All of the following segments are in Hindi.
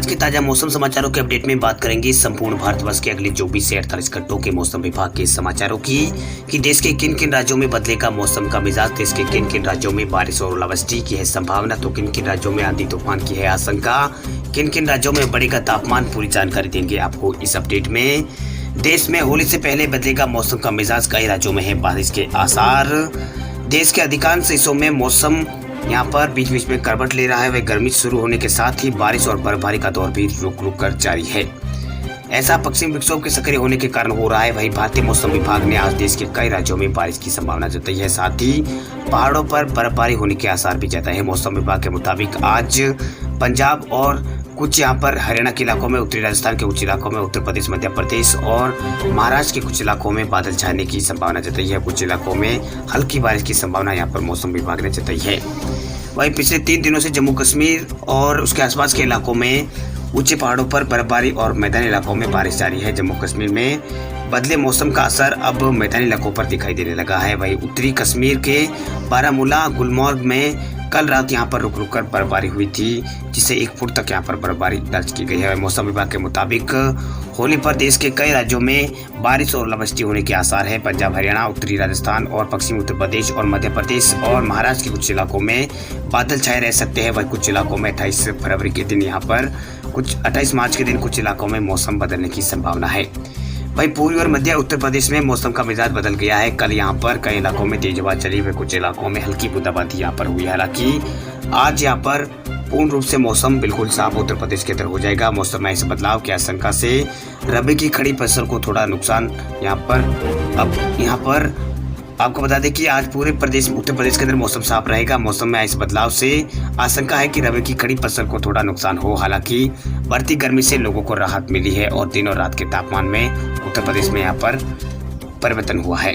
आज के ताजा मौसम समाचारों के अपडेट में बात करेंगे संपूर्ण भारतवर्ष के अगले 24 से 48 घंटों के मौसम विभाग के समाचारों की कि देश के किन किन राज्यों में बदलेगा मौसम का मिजाज, देश के किन किन राज्यों में बारिश और ओलावृष्टि की है संभावना, तो किन किन राज्यों में आंधी तूफान की है आशंका, किन किन राज्यों में बढ़ेगा तापमान, पूरी जानकारी देंगे आपको इस अपडेट में। देश में होली से पहले बदलेगा मौसम का मिजाज, कई राज्यों में है बारिश के आसार। देश के अधिकांश हिस्सों में मौसम यहाँ पर बीच बीच में करवट ले रहा है। वह गर्मी शुरू होने के साथ ही बारिश और बर्फबारी का दौर भी रुक रुक कर जारी है। ऐसा पश्चिम विक्षोभ के सक्रिय होने के कारण हो रहा है। वहीं भारतीय मौसम विभाग ने आज देश के कई राज्यों में बारिश की संभावना जताई है, साथ ही पहाड़ों पर बर्फबारी होने के आसार भी जताए हैं। मौसम विभाग के मुताबिक आज पंजाब और कुछ यहाँ पर हरियाणा के इलाकों में, उत्तरी राजस्थान के कुछ इलाकों में, उत्तर प्रदेश, मध्य प्रदेश और महाराष्ट्र के कुछ इलाकों में बादल छाने की संभावना जताई है। कुछ इलाकों में हल्की बारिश की संभावना यहाँ पर मौसम विभाग ने जताई है। वहीं पिछले 3 दिनों से जम्मू कश्मीर और उसके आसपास के इलाकों में ऊंचे पहाड़ों पर बर्फबारी और मैदानी इलाकों में बारिश जारी है। जम्मू कश्मीर में बदले मौसम का असर अब मैदानी इलाकों पर दिखाई देने लगा है। वहीं उत्तरी कश्मीर के बारामूला, गुलमर्ग में कल रात यहाँ पर रुक रुक कर बर्फबारी हुई थी, जिससे 1 फुट तक यहाँ पर बर्फबारी दर्ज की गई है। मौसम विभाग के मुताबिक होली पर देश के कई राज्यों में बारिश और ओलावृष्टि होने के आसार है। पंजाब, हरियाणा, उत्तरी राजस्थान और पश्चिमी उत्तर प्रदेश और मध्य प्रदेश और महाराष्ट्र के कुछ इलाकों में बादल छाए रह सकते हैं। वहीं कुछ इलाकों में 28 फरवरी के दिन यहाँ पर 28 मार्च के दिन कुछ इलाकों में मौसम बदलने की संभावना है। वहीं पूर्वी और मध्य उत्तर प्रदेश में मौसम का मिजाज बदल गया है। कल यहाँ पर कई इलाकों में तेज हवा चली, हुई कुछ इलाकों में हल्की बूंदाबांदी यहाँ पर हुई। हालांकि आज यहाँ पर पूर्ण रूप से मौसम बिल्कुल साफ उत्तर प्रदेश की तरफ हो जाएगा। मौसम में इस बदलाव की आशंका से रबी की खड़ी फसल को थोड़ा नुकसान यहाँ पर आपको बता दें कि आज पूरे उत्तर प्रदेश के अंदर मौसम साफ रहेगा। मौसम में इस बदलाव से आशंका है कि रबी की खड़ी फसल को थोड़ा नुकसान हो। हालांकि बढ़ती गर्मी से लोगों को राहत मिली है और दिन और रात के तापमान में उत्तर प्रदेश में यहाँ पर परिवर्तन हुआ है।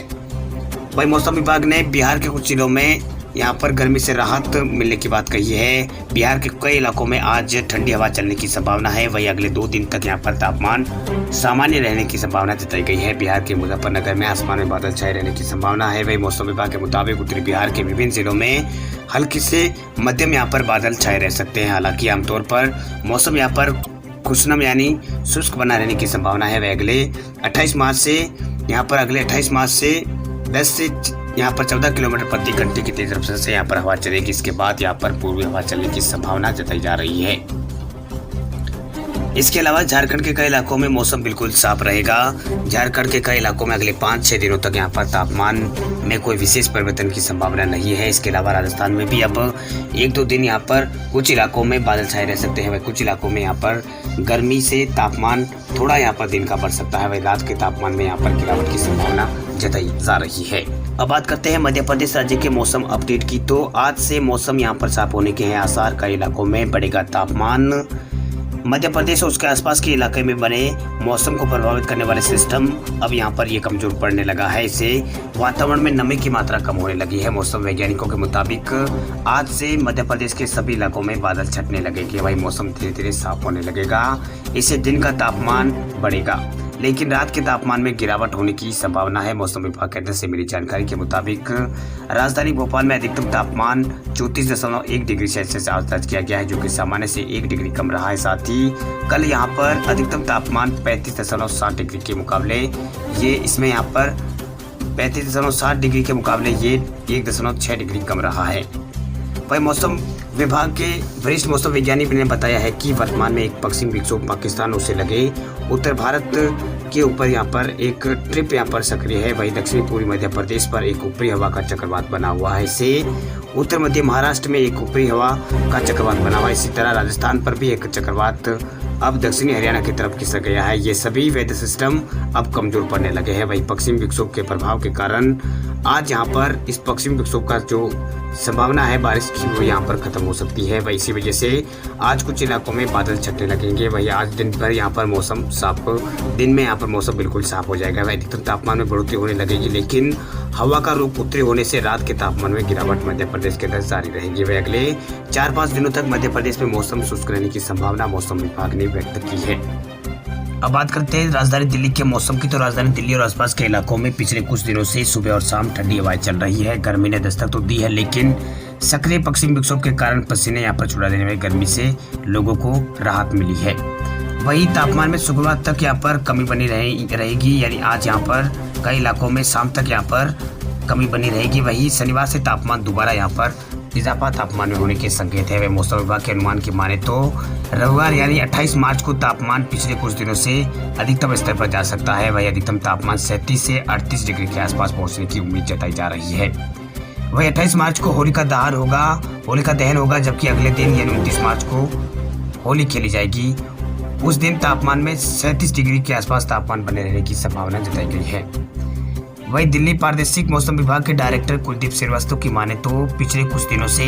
वही मौसम विभाग ने बिहार के कुछ जिलों में यहाँ पर गर्मी से राहत मिलने की बात कही है। बिहार के कई इलाकों में आज ठंडी हवा चलने की संभावना है। वहीं अगले 2 दिन तक यहाँ पर तापमान सामान्य रहने की संभावना जताई गई है। बिहार के मुजफ्फरनगर में आसमान में बादल छाए रहने की संभावना है। वहीं मौसम विभाग के मुताबिक उत्तरी बिहार के विभिन्न जिलों में हल्की से मध्यम यहाँ पर बादल छाए रह सकते हैं। हालांकि आमतौर पर मौसम यहाँ पर खुशनुमा यानी शुष्क बना रहने की संभावना है। वह अगले 28 मार्च से 10 से यहाँ पर 14 किलोमीटर प्रति घंटे की तेज रफ्तार से यहाँ पर हवा चलेगी। इसके बाद यहाँ पर पूर्वी हवा चलने की संभावना जताई जा रही है। इसके अलावा झारखंड के कई इलाकों में मौसम बिल्कुल साफ रहेगा। झारखंड के कई इलाकों में अगले 5-6 दिनों तक यहाँ पर तापमान में कोई विशेष परिवर्तन की संभावना नहीं है। इसके अलावा राजस्थान में भी अब 1-2 दिन यहाँ पर कुछ इलाकों में बादल छाए रह सकते हैं। वह कुछ इलाकों में यहाँ पर गर्मी से तापमान थोड़ा यहाँ पर दिन का बढ़ सकता है। वही रात के तापमान में यहाँ पर गिरावट की संभावना जताई जा रही है। अब बात करते हैं मध्य प्रदेश राज्य के मौसम अपडेट की। तो आज से मौसम यहाँ पर साफ होने के हैं आसार। कई इलाकों में बढ़ेगा तापमान। मध्य प्रदेश और उसके आसपास के इलाके में बने मौसम को प्रभावित करने वाले सिस्टम अब यहाँ पर ये कमजोर पड़ने लगा है। इससे वातावरण में नमी की मात्रा कम होने लगी है। मौसम वैज्ञानिकों के मुताबिक आज से मध्य प्रदेश के सभी इलाकों में बादल छटने लगेंगे। वही मौसम धीरे धीरे साफ होने लगेगा। इससे दिन का तापमान बढ़ेगा, लेकिन रात के तापमान में गिरावट होने की संभावना है। मौसम विभाग केंद्र से मिली जानकारी के मुताबिक राजधानी भोपाल में अधिकतम तापमान 34.1 डिग्री सेल्सियस आज दर्ज किया गया है, जो कि सामान्य से 1 डिग्री कम रहा है। साथ ही कल यहाँ पर अधिकतम तापमान 35.7 डिग्री के मुकाबले यहाँ पर 35.7 डिग्री के मुकाबले ये 1.6 डिग्री कम रहा है। वही मौसम विभाग के वरिष्ठ मौसम वैज्ञानिक ने बताया है कि वर्तमान में एक पश्चिम विक्षोभ पाकिस्तान और उससे लगे उत्तर भारत के ऊपर यहाँ पर एक ट्रिप यहाँ पर सक्रिय है। वहीं दक्षिणी पूर्वी मध्य प्रदेश पर एक ऊपरी हवा का चक्रवात बना हुआ है। इससे उत्तर मध्य महाराष्ट्र में एक ऊपरी हवा का चक्रवात बना हुआ है। इसी तरह राजस्थान पर भी एक चक्रवात अब दक्षिणी हरियाणा की तरफ खिसक गया है। ये सभी वेदर सिस्टम अब कमजोर पड़ने लगे हैं। वहीं पश्चिम विक्षोभ के प्रभाव के कारण आज यहाँ पर इस पश्चिम विक्षोभ का जो संभावना है बारिश की, वो यहाँ पर खत्म हो सकती है। वही इसी वजह से आज कुछ इलाकों में बादल छटने लगेंगे। वही आज दिन भर यहाँ पर मौसम साफ, दिन में यहाँ पर मौसम बिल्कुल साफ हो जाएगा। वही अधिकतम तापमान में बढ़ोतरी होने लगेगी, लेकिन हवा का रुख उत्तरी होने से रात के तापमान में गिरावट मध्य प्रदेश के अंदर जारी रहेगी। वह अगले 4-5 दिनों तक मध्य प्रदेश में मौसम शुष्क रहने की संभावना मौसम विभाग ने व्यक्त की है। अब बात करते हैं राजधानी दिल्ली के मौसम की। तो राजधानी दिल्ली और आसपास के इलाकों में पिछले कुछ दिनों से सुबह और शाम ठंडी हवाएं चल रही है। गर्मी ने दस्तक तो दी है, लेकिन सक्रिय पश्चिमी विक्षोभ के कारण पसीने यहाँ पर छुड़ा देने में गर्मी से लोगों को राहत मिली है। वही तापमान में शुक्रवार तक यहाँ पर कमी बनी रहेगी, यानी आज यहाँ पर कई इलाकों में शाम तक यहाँ पर कमी बनी रहेगी। वही शनिवार से तापमान दोबारा यहाँ पर इजाफा तापमान में होने के संकेत है। वह मौसम विभाग के अनुमान की माने तो रविवार यानी 28 मार्च को तापमान पिछले कुछ दिनों से अधिकतम स्तर पर जा सकता है। वही अधिकतम तापमान 37 से 38 डिग्री के आसपास पहुंचने की उम्मीद जताई जा रही है। वही 28 मार्च को होलिका दहन होगा, जबकि अगले दिन यानी 29 मार्च को होली खेली जाएगी। उस दिन तापमान में 37 डिग्री के आसपास तापमान बने रहने की संभावना जताई गई है। वही दिल्ली प्रादेशिक मौसम विभाग के डायरेक्टर कुलदीप श्रीवास्तव की माने तो पिछले कुछ दिनों से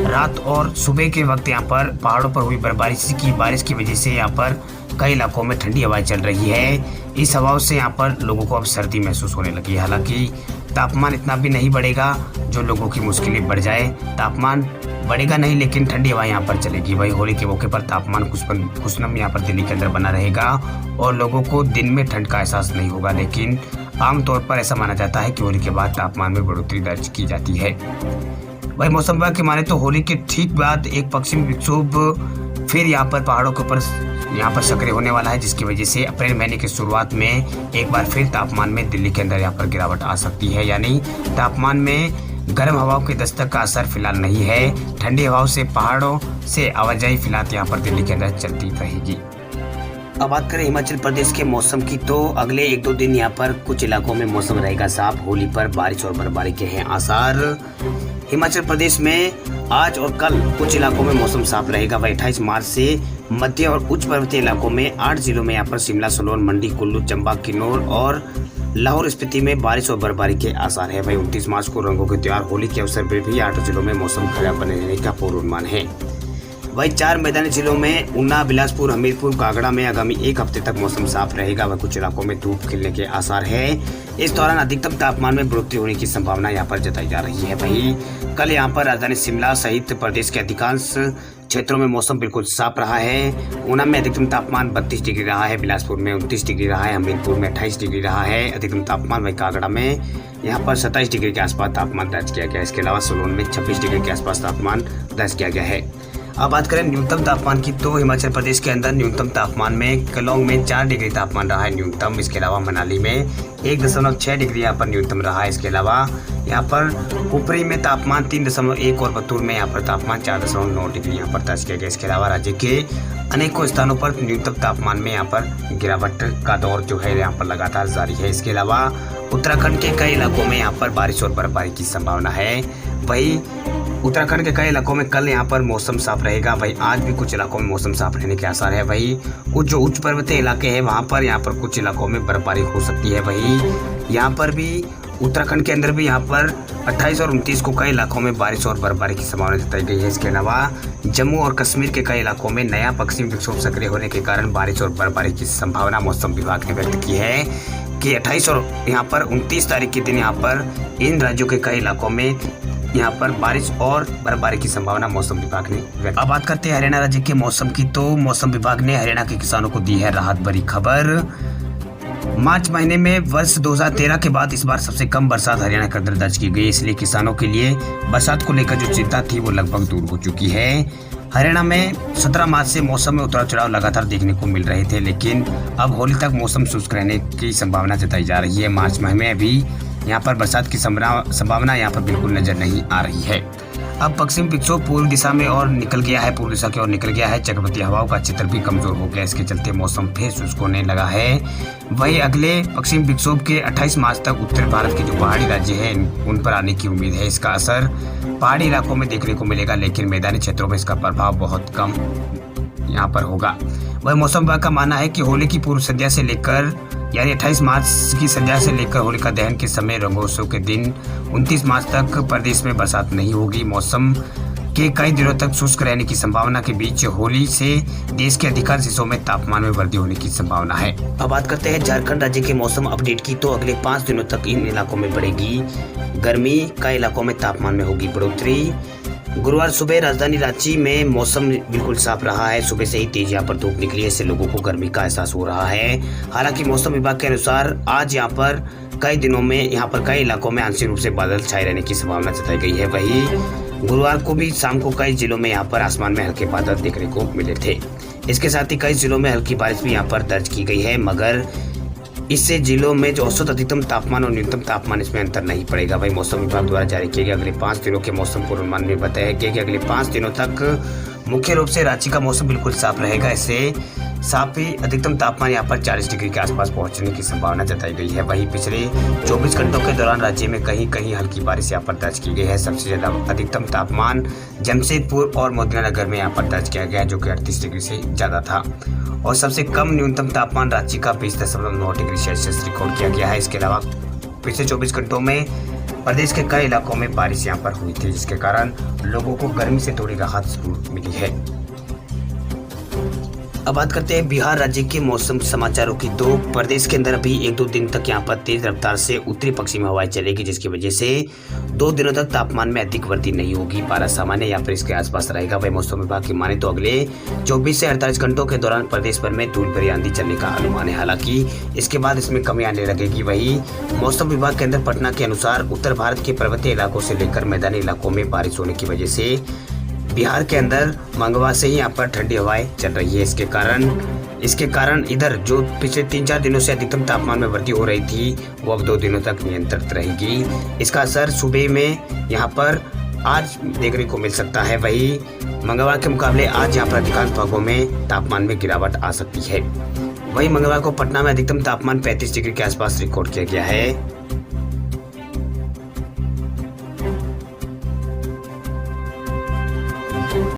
रात और सुबह के वक्त यहाँ पर पहाड़ों पर हुई बारिश की वजह से यहाँ पर कई इलाकों में ठंडी हवाएं चल रही है। इस हवाओं से यहाँ पर लोगों को अब सर्दी महसूस होने लगी है। हालांकि तापमान इतना भी नहीं बढ़ेगा जो लोगों की मुश्किलें बढ़ जाए। तापमान बढ़ेगा नहीं, लेकिन ठंडी हवा यहाँ पर चलेगी। वही होली के मौके पर तापमान खुशनम यहाँ पर दिल्ली के अंदर बना रहेगा और लोगों को दिन में ठंड का एहसास नहीं होगा, लेकिन आमतौर पर ऐसा माना जाता है कि होली के बाद तापमान में बढ़ोतरी दर्ज की जाती है। वही मौसम विभाग की माने तो होली के ठीक बाद एक पश्चिमी विक्षोभ फिर यहाँ पर पहाड़ों के ऊपर यहाँ पर सक्रिय होने वाला है, जिसकी वजह से अप्रैल महीने की शुरुआत में एक बार फिर तापमान में दिल्ली के अंदर यहाँ पर गिरावट आ सकती है। यानी तापमान में गर्म हवाओं की दस्तक का असर फिलहाल नहीं है। ठंडी हवाओं से पहाड़ों से आवाजाही फिलहाल यहाँ पर दिल्ली के अंदर चलती रहेगी। अब बात करें हिमाचल प्रदेश के मौसम की, तो अगले 1-2 दिन यहाँ पर कुछ इलाकों में मौसम रहेगा साफ। होली पर बारिश और बर्फबारी के हैं आसार। हिमाचल प्रदेश में आज और कल कुछ इलाकों में मौसम साफ रहेगा। वह 28 मार्च से मध्य और उच्च पर्वतीय इलाकों में 8 जिलों में यहाँ पर शिमला, सोलन, मंडी, कुल्लू, चंबा, किन्नौर और लाहौर स्पीति में बारिश और बर्फबारी के आसार है। वही 29 मार्च को रंगों के त्योहार होली के अवसर पर भी 8 जिलों में मौसम खराब बने रहने का पूर्वानुमान है। वही 4 मैदानी जिलों में ऊना, बिलासपुर, हमीरपुर, कांगड़ा में आगामी 1 हफ्ते तक मौसम साफ रहेगा। वह कुछ इलाकों में धूप खिलने के आसार है। इस दौरान अधिकतम तापमान में बढ़ोतरी होने की संभावना यहाँ पर जताई जा रही है। वही कल यहाँ पर राजधानी शिमला सहित प्रदेश के अधिकांश क्षेत्रों में मौसम बिल्कुल साफ रहा है। ऊना में अधिकतम तापमान 32 डिग्री रहा है, बिलासपुर में 29 डिग्री रहा है, हमीरपुर में 28 डिग्री रहा है अधिकतम तापमान। वही कांगड़ा में यहाँ पर 27 डिग्री के आसपास तापमान दर्ज किया गया है। इसके अलावा सोलन में 26 डिग्री के आसपास तापमान दर्ज किया गया है। अब बात करें न्यूनतम तापमान की, तो हिमाचल प्रदेश के अंदर न्यूनतम तापमान में केलोंग में 4 डिग्री तापमान रहा है न्यूनतम। इसके अलावा मनाली में 1.6 डिग्री यहाँ पर न्यूनतम रहा है। इसके अलावा यहाँ पर ऊपरी में तापमान 3.1 और बतूर में यहाँ पर तापमान 4.9 डिग्री यहाँ पर दर्ज किया गया। इसके अलावा राज्य के अनेकों स्थानों पर न्यूनतम तापमान में यहाँ पर गिरावट का दौर जो है यहाँ पर लगातार जारी है। इसके अलावा उत्तराखंड के कई इलाकों में यहाँ पर बारिश और बर्फबारी की संभावना है। वही उत्तराखंड के कई इलाकों में कल यहाँ पर मौसम साफ रहेगा। वही आज भी कुछ इलाकों में मौसम साफ रहने के आसार है। वही कुछ जो उच्च पर्वतीय इलाके हैं वहाँ पर यहाँ पर कुछ इलाकों में बर्फबारी हो सकती है। वही यहाँ पर भी उत्तराखंड के अंदर भी यहाँ पर 28 और 29 को कई इलाकों में बारिश और बर्फबारी की संभावना जताई गई है। इसके अलावा जम्मू और कश्मीर के कई इलाकों में नया पश्चिमी विक्षोभ सक्रिय होने के कारण बारिश और बर्फबारी की संभावना मौसम विभाग ने व्यक्त की है कि 28 और यहाँ पर 29 तारीख के दिन यहाँ पर इन राज्यों के कई इलाकों में यहाँ पर बारिश और बर्फबारी की संभावना मौसम विभाग ने। अब बात करते हैं हरियाणा राज्य के मौसम की, तो मौसम विभाग ने हरियाणा के किसानों को दी है राहत भरी खबर। मार्च महीने में वर्ष 2013 के बाद इस बार सबसे कम बरसात हरियाणा के अंदर दर्ज की गई, इसलिए किसानों के लिए बरसात को लेकर जो चिंता थी वो लगभग दूर हो चुकी है। हरियाणा में 17 मार्च से मौसम में उतार चढ़ाव लगातार देखने को मिल रहे थे, लेकिन अब होली तक मौसम शुष्क रहने की संभावना जताई जा रही है। मार्च माह में अभी यहाँ पर बरसात की संभावना यहाँ पर बिल्कुल नजर नहीं आ रही है। अब पश्चिम विक्षोभ पूर्व दिशा की ओर निकल गया है। चक्रवाती हवाओं का क्षेत्र भी कमजोर हो गया, इसके चलते मौसम फिर शुष्क होने लगा है। वही अगले पश्चिम विक्षोभ के 28 मार्च तक उत्तर भारत के जो पहाड़ी राज्य हैं उन पर आने की उम्मीद है। इसका असर पहाड़ी इलाकों में देखने को मिलेगा, लेकिन मैदानी क्षेत्रों में इसका प्रभाव बहुत कम यहाँ पर होगा। वह मौसम विभाग का मानना है कि होली की पूर्व संध्या से लेकर यानी 28 मार्च की संध्या से लेकर होलिका दहन के समय रंगोत्सव के दिन 29 मार्च तक प्रदेश में बरसात नहीं होगी। मौसम के कई दिनों तक शुष्क रहने की संभावना के बीच होली से देश के अधिकांश हिस्सों में तापमान में वृद्धि होने की संभावना है। अब बात करते हैं झारखंड राज्य के मौसम अपडेट की, तो अगले 5 दिनों तक इन इलाकों में बढ़ेगी गर्मी, कई इलाकों में तापमान में होगी बढ़ोतरी। गुरुवार सुबह राजधानी रांची में मौसम बिल्कुल साफ रहा है। सुबह से ही तेज यहाँ पर धूप निकली है, इससे लोगों को गर्मी का एहसास हो रहा है। हालांकि मौसम विभाग के अनुसार आज यहाँ पर कई दिनों में यहाँ पर कई इलाकों में आंशिक रूप से बादल छाए रहने की संभावना जताई गई है। वही गुरुवार को भी शाम को कई जिलों में यहाँ पर आसमान में हल्के बादल देखने को मिले थे। इसके साथ ही कई जिलों में हल्की बारिश भी यहाँ पर दर्ज की गई है, मगर इससे जिलों में जो औसत अधिकतम तापमान और न्यूनतम तापमान इसमें अंतर नहीं पड़ेगा। वही मौसम विभाग द्वारा जारी किए गए अगले 5 दिनों के मौसम पूर्वानुमान में बताया गया कि अगले 5 दिनों तक मुख्य रूप से रांची का मौसम बिल्कुल साफ रहेगा। इससे साथ ही अधिकतम तापमान यहाँ पर 40 डिग्री के आसपास पहुंचने की संभावना जताई गई है। वहीं पिछले 24 घंटों के दौरान राज्य में कहीं कहीं हल्की बारिश यहाँ पर दर्ज की गई है। सबसे ज्यादा अधिकतम तापमान जमशेदपुर और मोदिनानगर में यहाँ पर दर्ज किया गया, जो कि 38 डिग्री से ज्यादा था, और सबसे कम न्यूनतम तापमान रांची का 20.9 डिग्री सेल्सियस रिकॉर्ड किया गया है। इसके अलावा पिछले 24 घंटों में प्रदेश के कई इलाकों में बारिश यहाँ पर हुई थी, जिसके कारण लोगों को गर्मी से थोड़ी राहत जरूर मिली है। अब बात करते हैं बिहार राज्य के मौसम समाचारों की। तो प्रदेश के अंदर अभी 1-2 दिन तक यहाँ पर तेज रफ्तार से उत्तरी पश्चिमी हवाएं चलेगी, जिसकी वजह से 2 दिनों तक तापमान में अधिक वृद्धि नहीं होगी। पारा सामान्य या फिर इसके आसपास रहेगा। वही मौसम विभाग की माने तो अगले 24 से 48 घंटों के दौरान प्रदेश भर में धूल भरी आंधी चलने का अनुमान है। हालांकि इसके बाद इसमें कमी आने लगेगी। वही मौसम विभाग के अंदर पटना के अनुसार उत्तर भारत के पर्वतीय इलाकों से लेकर मैदानी इलाकों में बारिश होने की वजह से बिहार के अंदर मंगवा से ही यहाँ पर ठंडी हवाएं चल रही है। इसके कारण इधर जो पिछले 3-4 दिनों से अधिकतम तापमान में वृद्धि हो रही थी, वो अब 2 दिनों तक नियंत्रित रहेगी। इसका असर सुबह में यहाँ पर आज देखने को मिल सकता है। वही मंगलवार के मुकाबले आज यहाँ पर अधिकांश भागों में तापमान में गिरावट आ सकती है। वही मंगलवार को पटना में अधिकतम तापमान 35 डिग्री के आसपास रिकॉर्ड किया गया है।